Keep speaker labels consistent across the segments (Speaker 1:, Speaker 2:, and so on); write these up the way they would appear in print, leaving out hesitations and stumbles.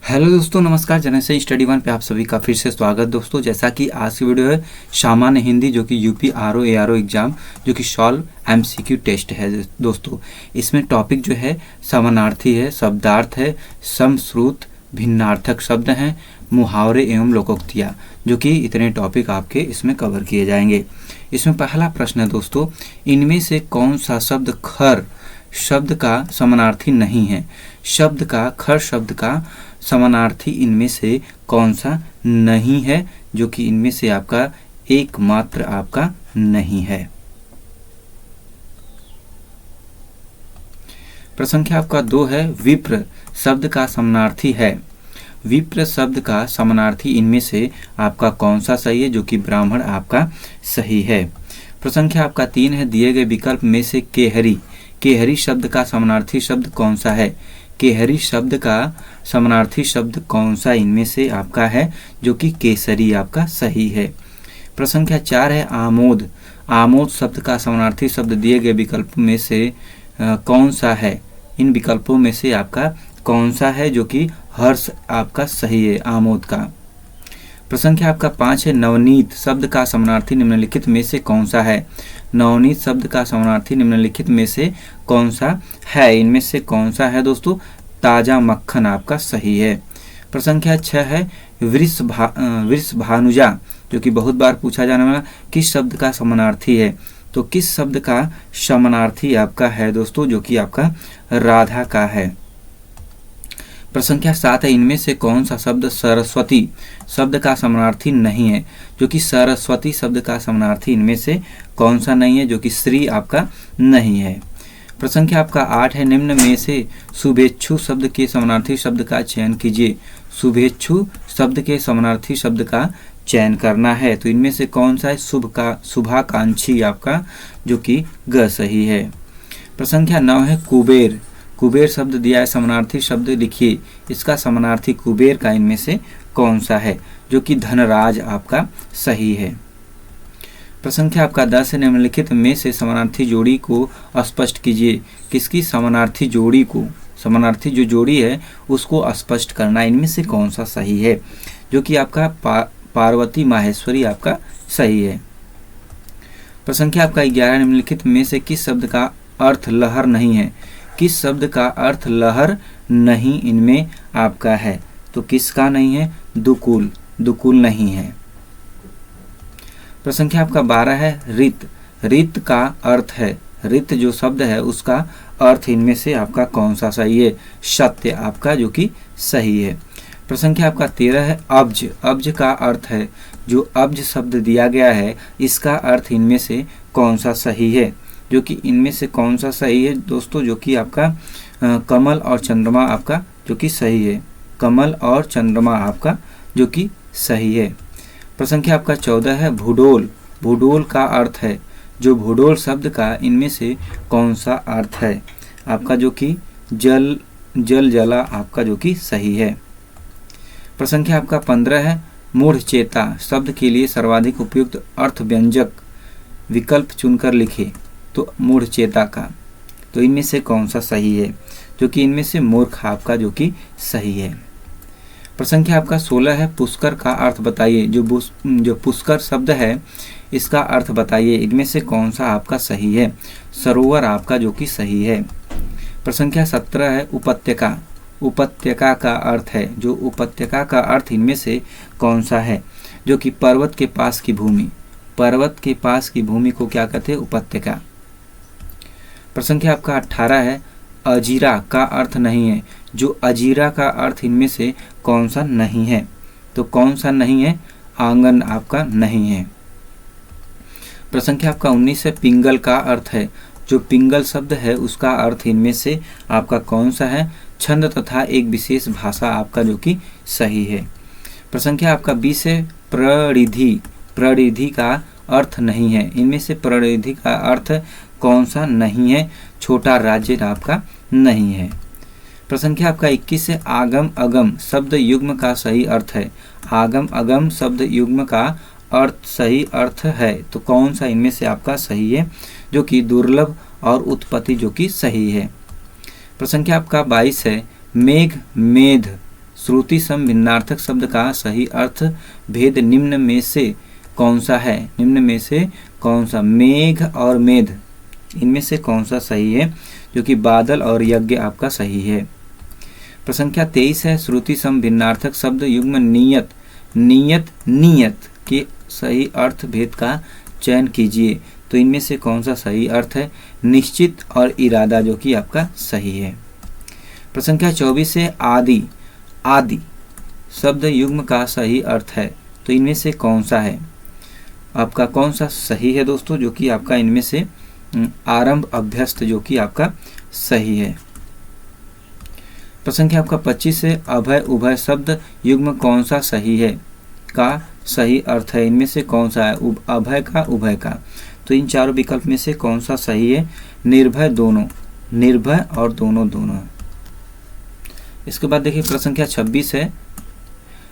Speaker 1: Hello दोस्तों, नमस्कार। General study one पे आप सभी का फिर से स्वागत। दोस्तों, जैसा कि आज की वीडियो है सामान्य हिंदी, जो कि यूपी आरओ एआरओ एग्जाम, जो कि सॉल्व एमसीक्यू टेस्ट है। दोस्तों, इसमें टॉपिक जो है समानार्थी है, शब्दार्थ है, समश्रुत, भिन्नार्थक शब्द हैं, मुहावरे एवं लोकोक्तियाँ, जो कि इतने टॉपिक आपके इसमें कवर किए जाएंगे। इसमें पहला प्रश्न है दोस्तों, इनमें से कौन सा शब्द खर शब्द का समानार्थी नहीं है? शब्द का खर शब्द का समानार्थी इनमें से कौन सा नहीं है, जो कि इनमें से आपका एकमात्र आपका नहीं है? प्रश्न संख्या आपका 2 है, विप्र शब्द का समानार्थी है। विप्र शब्द का समानार्थी इनमें से आपका कौन सा सही है, जो कि ब्राह्मण आपका सही है। प्रश्न संख्या आपका 3 है, दिए गए विकल्प में से केहरी केहरी शब्द का समानार्थी शब्द कौन सा है? केहरी शब्द का समानार्थी शब्द कौन सा इनमें से आपका है, जो कि केसरी आपका सही है। प्रश्न संख्या 4 है, आमोद आमोद शब्द का समानार्थी शब्द दिए गए विकल्प में से कौन सा है? इन विकल्पों में से आपका कौन सा है, जो कि हर्ष आपका सही है आमोद का। प्रश्न संख्या आपका 5 है, नवनीत शब्द का समानार्थी निम्नलिखित में से कौन सा है? नवनीत शब्द का समानार्थी निम्नलिखित में से कौन सा है? इनमें से कौन सा है दोस्तों? ताजा मक्खन आपका सही है। प्रश्न संख्या 6 है, वृषभानुजा, जो कि बहुत बार पूछा जाने वाला, किस शब्द का समानार्थी है? तो किस शब्द का समानार्थी आपका है दोस्तों, जो कि आपका राधा का है। प्रश्न संख्या 7 है, इनमें से कौन सा शब्द सरस्वती शब्द का समानार्थी नहीं है? जो कि सरस्वती शब्द का समानार्थी इनमें से कौन सा नहीं है, जो कि श्री आपका नहीं है। प्रश्न संख्या आपका 8 है, निम्न में से शुभेच्छु शब्द के समानार्थी शब्द का चयन कीजिए। शुभेच्छु शब्द के समानार्थी शब्द का चयन करना है, तो इनमें से कौन सा है? शुभाकांक्षी आपका, जो कि ग सही है। प्रश्न संख्या 9 है, कुबेर कुबेर शब्द दिया है, समानार्थी शब्द लिखिए। इसका समानार्थी कुबेर का इनमें से कौन सा है, जो कि धनराज आपका सही है। प्रश्न संख्या आपका 10 है, निम्नलिखित में से समानार्थी जोड़ी को स्पष्ट कीजिए। किसकी समानार्थी जोड़ी को? समानार्थी जो जोड़ी है उसको स्पष्ट करना, इनमें से कौन सा सही है, जो कि आपका पार्वती माहेश्वरी आपका सही है। प्रश्न संख्या आपका 11, निम्नलिखित में से किस शब्द का अर्थ लहर नहीं है? किस शब्द का अर्थ लहर नहीं इनमें आपका है? तो किसका नहीं है? दुकुल दुकुल नहीं है। प्रश्न संख्या आपका 12 है, रित रित का अर्थ है, रित जो शब्द है उसका अर्थ इनमें से आपका कौन सा सही है? सत्य आपका, जो कि सही है। प्रश्न संख्या आपका 13 है, अब्ज अब्ज का अर्थ है, जो अब्ज शब्द दिया गया है इसका अर्थ इनमें से कौन सा सही है? जो कि इनमें से कौन सा सही है दोस्तों, जो कि आपका कमल और चंद्रमा आपका, जो कि सही है। कमल और चंद्रमा आपका, जो कि सही है। प्रश्न संख्या आपका 14 है, भूडोल भूडोल का अर्थ है, जो भूडोल शब्द का इनमें से कौन सा अर्थ है आपका? जो कि जल जला आपका, जो कि सही है। प्रश्न संख्या आपका 15 है, मूढ़चेता शब्द के लिए सर्वाधिक उपयुक्त अर्थ व्यंजक विकल्प चुनकर लिखे। तो मूढ़चेता का, तो इनमें से कौन सा सही है? जो कि इनमें से मूर्ख आपका, जो कि सही है। प्रश्न संख्या आपका 16 है, पुष्कर का अर्थ बताइए। जो पुष्कर शब्द है इसका अर्थ बताइए, इनमें से कौन सा आपका सही है? सरोवर आपका, जो कि सही है। प्रश्न संख्या 17 है, उपत्यका उपत्यका का अर्थ है, जो उपत्यका का अर्थ इनमें से कौन सा है? जो कि पर्वत के पास की भूमि, पर्वत के पास की भूमि को क्या कहते हैं? उपत्यका। प्रश्न संख्या आपका 18 है, अजीरा का अर्थ नहीं है, जो अजीरा का अर्थ इनमें से कौन सा नहीं है? तो कौन सा नहीं है? आंगन आपका नहीं है। प्रश्न संख्या आपका 19 है, पिंगल का अर्थ है, जो पिंगल शब्द है उसका अर्थ इनमें से आपका कौन सा है? छंद तथा एक विशेष भाषा आपका, जो कि सही है। प्रश्न संख्या आपका 20 है, प्रणिधि प्रणिधि का अर्थ नहीं है, इनमें से प्रणिधि का अर्थ कौन सा नहीं है? छोटा राज्य आपका नहीं है। प्रश्न संख्या आपका 21 है, आगम अगम शब्द युग्म का सही अर्थ है। आगम अगम शब्द युग्म का अर्थ सही अर्थ है, तो कौन सा इनमें से आपका सही है? जो कि दुर्लभ और उत्पत्ति, जो कि सही है। प्रश्न संख्या आपका 22 है, मेघ मेध श्रुति सम भिन्नार्थक शब्द का सही अर्थ भेद निम्न में से कौन सा है? निम्न में से कौन सा? मेघ और मेध, इनमें से कौन सा सही है? जो कि बादल और यज्ञ आपका सही है। प्रश्न संख्या 23 है, श्रुति सम भिन्नार्थक शब्द युग्म नियत, नियत, नियत के सही अर्थ भेद का चयन कीजिए। तो इनमें से कौन सा सही अर्थ है? निश्चित और इरादा, जो कि आपका सही है। प्रश्न संख्या 24 है, आदि, आदि शब्द युग्म का सही अर्थ है। तो इनमें से कौन सा है? आपका कौन सा सही है दोस्तों? जो कि आपका इनमें से आरंभ, अभ्यस्त, जो कि आपका सही है। प्रश्न संख्या आपका 25 है, अभय उभय शब्द युग्म कौन सा सही है का सही अर्थ है? इनमें से कौन सा है? अभय का, उभय का। तो इन चारों विकल्प में से कौन सा सही है? निर्भय, दोनों, निर्भय और दोनों, दोनों। इसके बाद देखिए प्रश्न संख्या 26 है,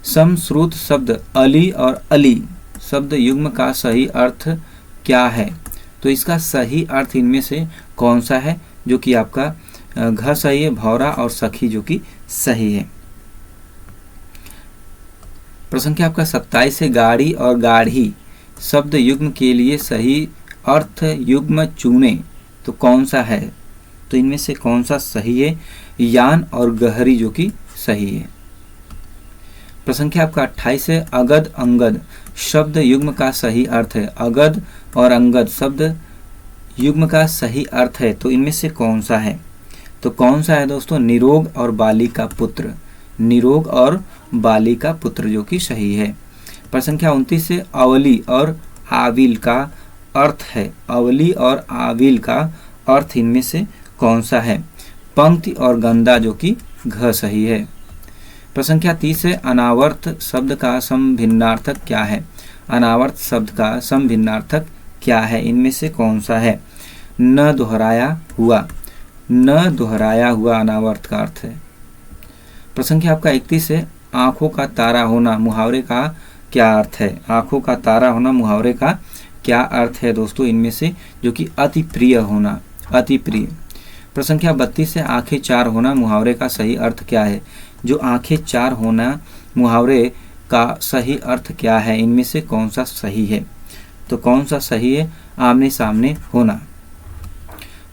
Speaker 1: समश्रुत शब्द अली और अली शब्द युग्म का सही अर्थ क्या है? तो इसका सही अर्थ इनमें से कौन सा है? जो कि आपका घ सही है, भौरा और सखी, जो कि सही है। प्रश्न संख्या आपका 27 है, गाड़ी और गाढ़ी शब्द युग्म के लिए सही अर्थ युग्म चुने। तो कौन सा है? तो इनमें से कौन सा सही है? यान और गहरी, जो कि सही है। प्रश्न संख्या आपका 28 है, अगध अंगद शब्द युग्म का सही अर्थ है। अगध और अंगद शब्द युग्म का सही अर्थ है। तो इनमें से कौन सा है? तो कौन सा है दोस्तों? निरोग और बाली का पुत्र, निरोग और बाली का पुत्र, जो कि सही है। प्रश्न संख्या 29 से, अवली और आविल का अर्थ है। अवली और आविल का अर्थ इनमें से कौन सा है? पंक्ति और गंदा, जो कि घ सही है। प्रश्न संख्या 30 है, अनावर्त शब्द का समभिन्नार्थक क्या है? अनावर्त शब्द का समभिन्नार्थक क्या है? इनमें से कौन सा है? न दोहराया हुआ, न दोहराया हुआ अनावर्त का अर्थ है। प्रश्न संख्या आपका 31 है, आंखों का तारा होना मुहावरे का क्या अर्थ है? आंखों का तारा होना मुहावरे का क्या अर्थ है दोस्तों? इनमें से जो कि अति प्रिय होना, अति प्रिय। प्रश्न संख्या 32 से, आंखें चार होना मुहावरे का सही अर्थ क्या है? जो आंखें चार होना मुहावरे का सही अर्थ क्या है? इनमें से कौन सा सही है? तो कौन सा सही है? आमने सामने होना।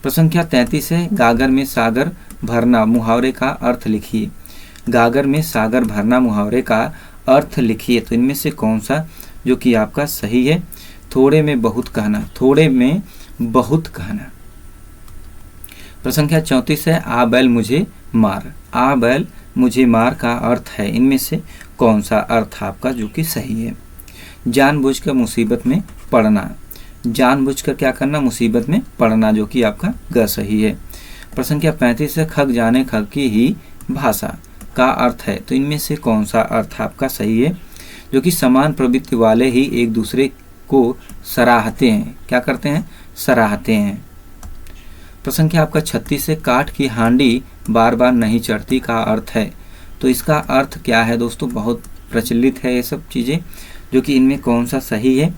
Speaker 1: प्रश्न संख्या 33 है, गागर में सागर भरना मुहावरे का अर्थ लिखिए। गागर में सागर भरना मुहावरे का अर्थ लिखिए। तो इनमें से कौन सा जो कि आपका सही है? थोड़े में बहुत कहना, थोड़े में बहुत कहना। प्रश्न संख्या 34 है, आ बैल मुझे मार। आ बैल मुझे मार का अर्थ है। इनमें से कौन सा अर्थ आपका जो कि सही है? जानबूझकर मुसीबत में पड़ना, जानबूझकर क्या करना? मुसीबत में पड़ना, जो कि आपका ग सही है। प्रश्न संख्या 35 है, खग जाने खग की ही भाषा का अर्थ है। तो इनमें से कौन सा अर्थ आपका सही है? जो कि समान प्रवृत्ति वाले ही एक दूसरे को सराहते हैं। क्या करते हैं? सराहते हैं। प्रश्न संख्या आपका 36 है, काठ की हांडी बार बार नहीं चढ़ती का अर्थ है। तो इसका अर्थ क्या है दोस्तों? बहुत प्रचलित है ये सब चीज़ें, जो कि इनमें कौन सा सही है?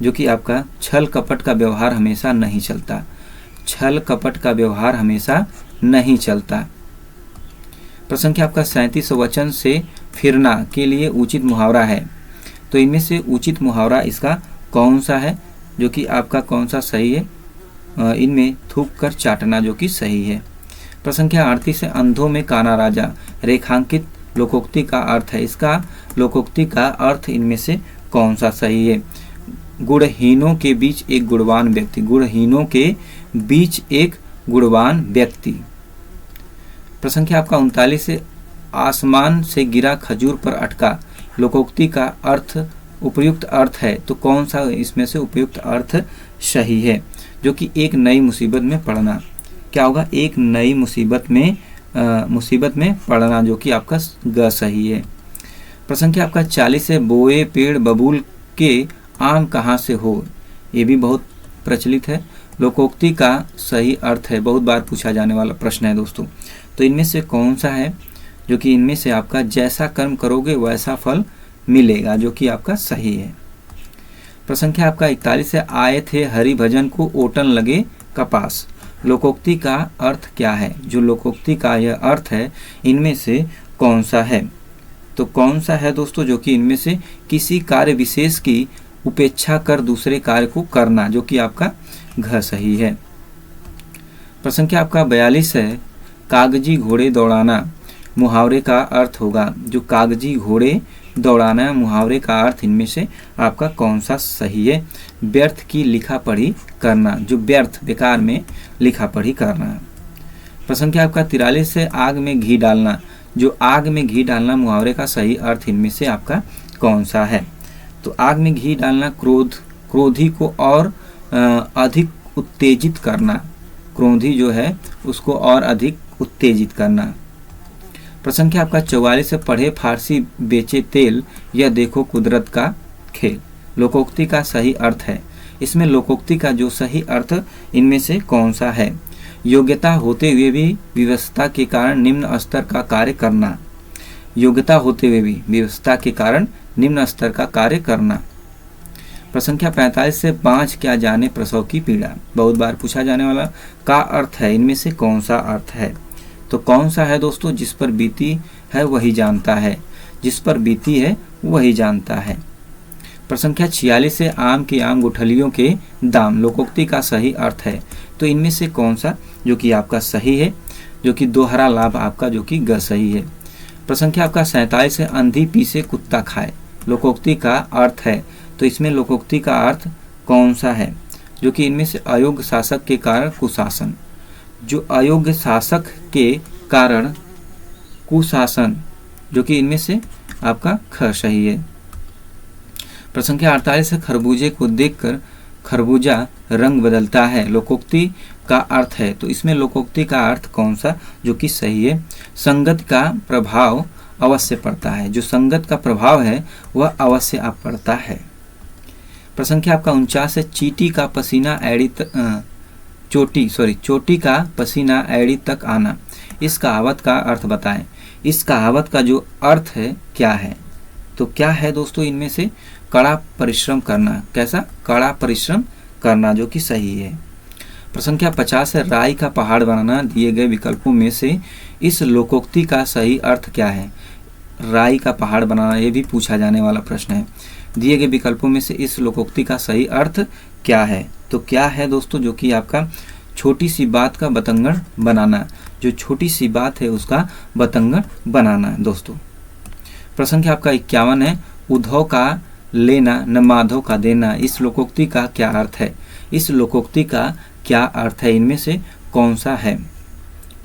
Speaker 1: जो कि आपका छल कपट का व्यवहार हमेशा नहीं चलता, छल कपट का व्यवहार हमेशा नहीं चलता। प्रश्न संख्या आपका 37, वचन से फिरना के लिए उचित मुहावरा है। तो इनमें से उचित मुहावरा इसका कौन सा है? जो कि आपका कौन सा सही है? इनमें थूक कर चाटना, जो कि सही है। प्रश्न संख्या 38 है, अंधों में काना राजा रेखांकित लोकोक्ति का अर्थ है। इसका लोकोक्ति का अर्थ इनमें से कौन सा सही है? गुणहीनों के बीच एक गुणवान व्यक्ति, गुणहीनों के बीच एक गुणवान व्यक्ति। प्रश्न संख्या आपका 39 है, आसमान से गिरा खजूर पर अटका लोकोक्ति का अर्थ उपयुक्त अर्थ है। तो कौन सा इसमें से उपयुक्त अर्थ सही है? जो कि एक नई मुसीबत में पड़ना। क्या होगा? एक नई मुसीबत में पड़ना, जो कि आपका ग सही है। प्रश्न संख्या आपका 40 है, बोए पेड़ बबूल के आम कहाँ से हो। ये भी बहुत प्रचलित है, लोकोक्ति का सही अर्थ है, बहुत बार पूछा जाने वाला प्रश्न है दोस्तों। तो इनमें से कौन सा है? जो कि इनमें से आपका जैसा कर्म करोगे वैसा फल मिलेगा, जो कि आपका सही है। प्रश्न संख्या आपका 41 है, आए थे हरि भजन को ओटन लगे कपास लोकोक्ति का अर्थ क्या है? जो लोकोक्ति का यह अर्थ है, इनमें से कौन सा है? तो कौन सा है दोस्तों जो कि इनमें से किसी कार्य विशेष की उपेक्षा कर दूसरे कार्य को करना, जो कि आपका घ सही है। प्रश्न संख्या आपका 42 है, कागजी घोड़े दौड़ाना मुहावरे का अर्थ होगा। जो कागजी घोड़े दौड़ाना मुहावरे का अर्थ इनमें से आपका कौन सा सही है? व्यर्थ की लिखा पढ़ी करना, जो व्यर्थ बेकार में लिखा पढ़ी करना। प्रश्न संख्या आपका 43 है, आग में घी डालना। जो आग में घी डालना मुहावरे का सही अर्थ इनमें से आपका कौन सा है? तो आग में घी डालना क्रोधी को और अधिक उत्तेजित करना, क्रोधी जो है उसको और अधिक उत्तेजित करना। प्रश्न संख्या आपका 44 है, पढ़े फारसी बेचे तेल, यह देखो कुदरत का खेल। लोकोक्ति का सही अर्थ है। इसमें लोकोक्ति का जो सही अर्थ इनमें से कौन सा है? योग्यता होते हुए भी विवशता के कारण निम्न स्तर का कार्य करना। योग्यता होते हुए भी विवशता के कारण निम्न स्तर का कार्य करना। प्रश्न संख्या 45 से, बाँझ क्या जाने प्रसव की पीड़ा, बहुत बार पूछा जाने वाला का अर्थ है। इनमें से कौन सा अर्थ है? तो कौन सा है दोस्तों? जिस पर बीती है वही जानता है, जिस पर बीती है वही जानता है। प्रश्न संख्या 46 से, आम के आम गुठलियों के दाम, लोकोक्ति का सही अर्थ है। तो इनमें से कौन सा जो कि आपका सही है? जो कि दोहरा लाभ आपका जो कि ग सही है। प्रश्न संख्या आपका 47 है, अंधी पीसे कुत्ता खाए, लोकोक्ति का अर्थ है। तो इसमें लोकोक्ति का अर्थ कौन सा है? जो कि इनमें से अयोग्य शासक के कारण कुशासन, जो अयोग्य शासक के कारण कुशासन, जो कि इनमें से आपका ख सही है। प्रश्न संख्या 48 है, खरबूजे को देखकर खरबूजा रंग बदलता है, लोकोक्ति का अर्थ है। तो इसमें लोकोक्ति का अर्थ कौन सा जो कि सही है? संगत का प्रभाव अवश्य पड़ता है, जो संगत का प्रभाव है वह अवश्य आप पड़ता है। प्रश्न संख्या आपका 49 है, चोटी का पसीना एड़ी तक आना, इस कहावत का अर्थ बताएं। इस कहावत का जो अर्थ है क्या है? तो क्या है दोस्तों इनमें से? कड़ा परिश्रम करना। कैसा? कड़ा परिश्रम करना, जो कि सही है। प्रश्न संख्या 50 है, राई का पहाड़ बनाना, दिए गए विकल्पों में से इस लोकोक्ति का सही अर्थ क्या है? राई का पहाड़ बनाना, ये भी पूछा जाने वाला प्रश्न है। दिए गए विकल्पों में से इस लोकोक्ति का सही अर्थ क्या है? तो क्या है दोस्तों जो कि आपका छोटी सी बात का बतंगड़ बनाना, जो छोटी सी बात है उसका बतंगड़ बनाना दोस्तों। प्रश्न संख्या आपका 51 है, उद्धव का लेना न माधव का देना, इस लोकोक्ति का क्या अर्थ है? इस लोकोक्ति का क्या अर्थ है? इनमें से कौन सा है?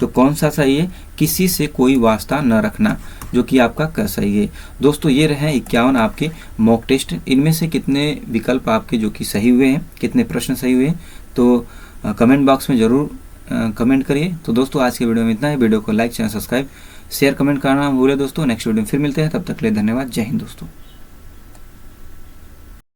Speaker 1: तो कौन सा सही है? किसी से कोई वास्ता न रखना, जो कि आपका क सही है। दोस्तों ये रहे 51 आपके मॉक टेस्ट। इनमें से कितने विकल्प आपके जो कि सही हुए हैं, कितने प्रश्न सही हुए हैं, तो कमेंट बॉक्स में ज़रूर कमेंट करिए। तो दोस्तों आज के वीडियो में इतना ही। वीडियो को like, channel subscribe, share, comment करना भूले दोस्तों। नेक्स्ट वीडियो में फिर मिलते हैं, तब तक के लिए धन्यवाद। जय हिंद दोस्तों।